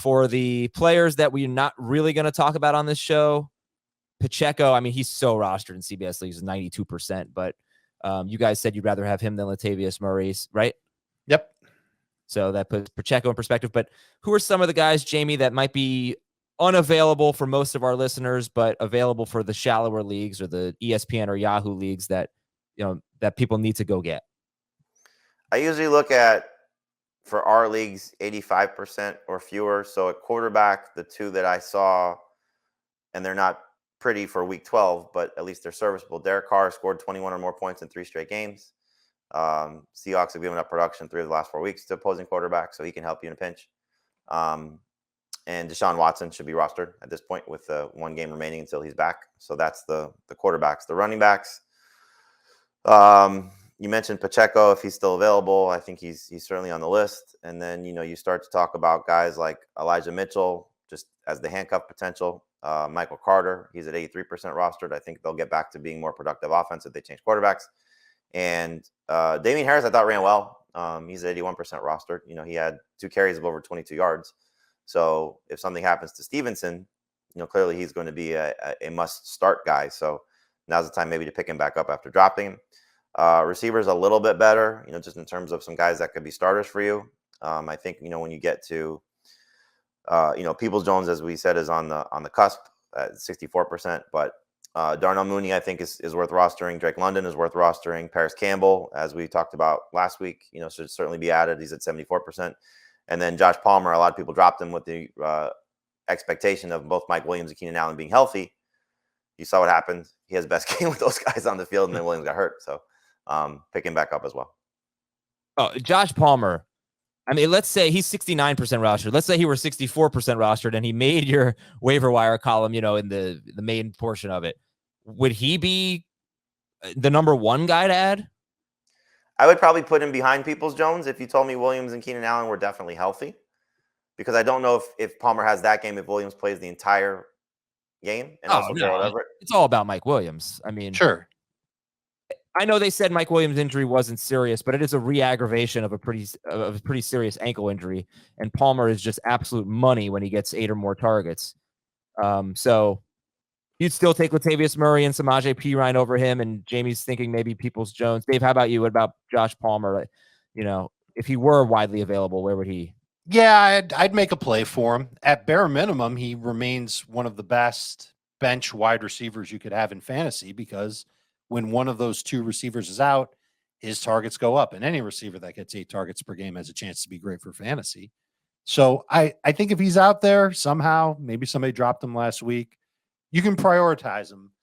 For the players that we're not really going to talk about on this show, Pacheco, I mean, he's so rostered in CBS leagues, 92%, but you guys said you'd rather have him than Latavius Murray, right? Yep. So that puts Pacheco in perspective. But who are some of the guys, Jamie, that might be unavailable for most of our listeners, but available for the shallower leagues or the ESPN or Yahoo leagues that, that people need to go get? I usually look at, for our leagues, 85% or fewer. So at quarterback, the two that I saw, and they're not pretty for week 12, but at least they're serviceable. Derek Carr scored 21 or more points in 3 straight games. Seahawks have given up production 3 of the last 4 weeks to opposing quarterbacks, so he can help you in a pinch. And Deshaun Watson should be rostered at this point with 1 game remaining until he's back. So that's the quarterbacks. The running backs, you mentioned Pacheco. If he's still available, I think he's certainly on the list. And then, you start to talk about guys like Elijah Mitchell, just as the handcuff potential. Michael Carter, he's at 83% rostered. I think they'll get back to being more productive offense if they change quarterbacks. And Damian Harris, I thought, ran well. He's at 81% rostered. He had 2 carries of over 22 yards. So if something happens to Stevenson, clearly he's going to be a must-start guy. So now's the time maybe to pick him back up after dropping him. Receivers a little bit better, just in terms of some guys that could be starters for you. I think, when you get to, Peoples-Jones, as we said, is on the cusp at 64%. But Darnell Mooney, I think, is worth rostering. Drake London is worth rostering. Paris Campbell, as we talked about last week, should certainly be added. He's at 74%. And then Josh Palmer, a lot of people dropped him with the expectation of both Mike Williams and Keenan Allen being healthy. You saw what happened. He has best game with those guys on the field, and then Williams got hurt. So pick him back up as well. Oh, Josh Palmer. I mean, let's say he's 69% rostered. Let's say he were 64% rostered and he made your waiver wire column, in the main portion of it. Would he be the number 1 guy to add? I would probably put him behind Peoples-Jones if you told me Williams and Keenan Allen were definitely healthy, because I don't know if Palmer has that game, if Williams plays the entire game. And it's all about Mike Williams. I mean, sure. I know they said Mike Williams' injury wasn't serious, but it is a re-aggravation of a pretty serious ankle injury. And Palmer is just absolute money when he gets 8 or more targets. So you'd still take Latavius Murray and Samaje Perine over him. And Jamie's thinking maybe Peoples-Jones. Dave, how about you? What about Josh Palmer? If he were widely available, where would he? Yeah, I'd make a play for him. At bare minimum, he remains one of the best bench wide receivers you could have in fantasy, because when one of those 2 receivers is out, his targets go up. And any receiver that gets 8 targets per game has a chance to be great for fantasy. So I think if he's out there somehow, maybe somebody dropped him last week, you can prioritize him.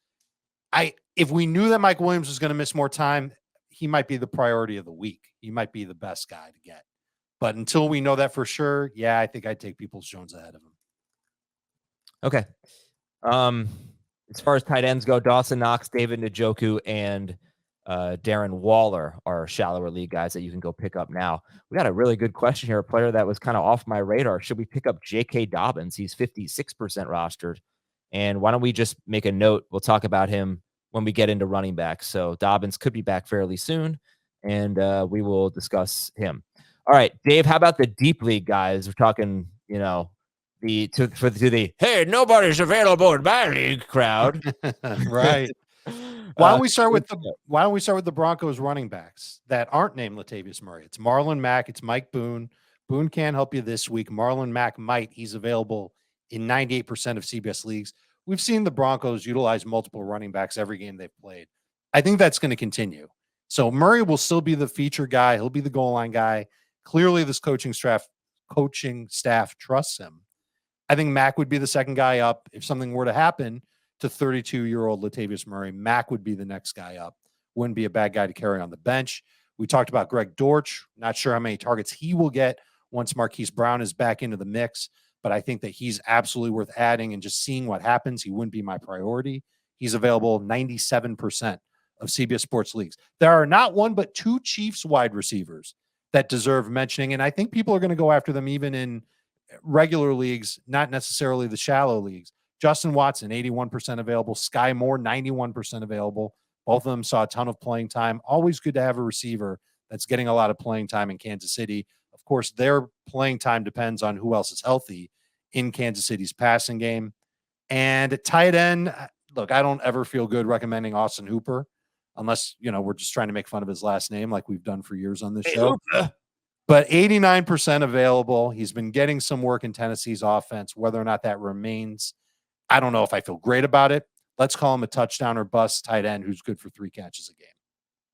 If we knew that Mike Williams was going to miss more time, he might be the priority of the week. He might be the best guy to get. But until we know that for sure, yeah, I think I'd take Peoples-Jones ahead of him. Okay. As far as tight ends go, Dawson Knox, David Njoku, and Darren Waller are shallower league guys that you can go pick up now. We got a really good question here, a player that was kind of off my radar. Should we pick up J.K. Dobbins? He's 56% rostered. And why don't we just make a note? We'll talk about him when we get into running backs. So Dobbins could be back fairly soon, and we will discuss him. All right, Dave, how about the deep league guys? We're talking, the hey, nobody's available in my league crowd. Right. Why don't we start with the Broncos running backs that aren't named Latavius Murray? It's Marlon Mack, it's Mike Boone. Boone can't help you this week. Marlon Mack might. He's available in 98% of CBS leagues. We've seen the Broncos utilize multiple running backs every game they've played. I think that's going to continue. So Murray will still be the feature guy. He'll be the goal line guy. Clearly, this coaching staff trusts him. I think Mack would be the second guy up. If something were to happen to 32-year-old Latavius Murray, Mack would be the next guy up. Wouldn't be a bad guy to carry on the bench. We talked about Greg Dortch. Not sure how many targets he will get once Marquise Brown is back into the mix, but I think that he's absolutely worth adding and just seeing what happens. He wouldn't be my priority. He's available 97% of CBS Sports leagues. There are not 1 but 2 Chiefs wide receivers that deserve mentioning, and I think people are going to go after them even in regular leagues, not necessarily the shallow leagues. Justin Watson, 81% available. Sky Moore, 91% available. Both of them saw a ton of playing time. Always good to have a receiver that's getting a lot of playing time in Kansas City. Of course, their playing time depends on who else is healthy. in Kansas City's passing game. And at tight end, look, I don't ever feel good recommending Austin Hooper unless, we're just trying to make fun of his last name like we've done for years on this show. Hooper. But 89% available. He's been getting some work in Tennessee's offense. Whether or not that remains, I don't know if I feel great about it. Let's call him a touchdown or bust tight end who's good for 3 catches a game.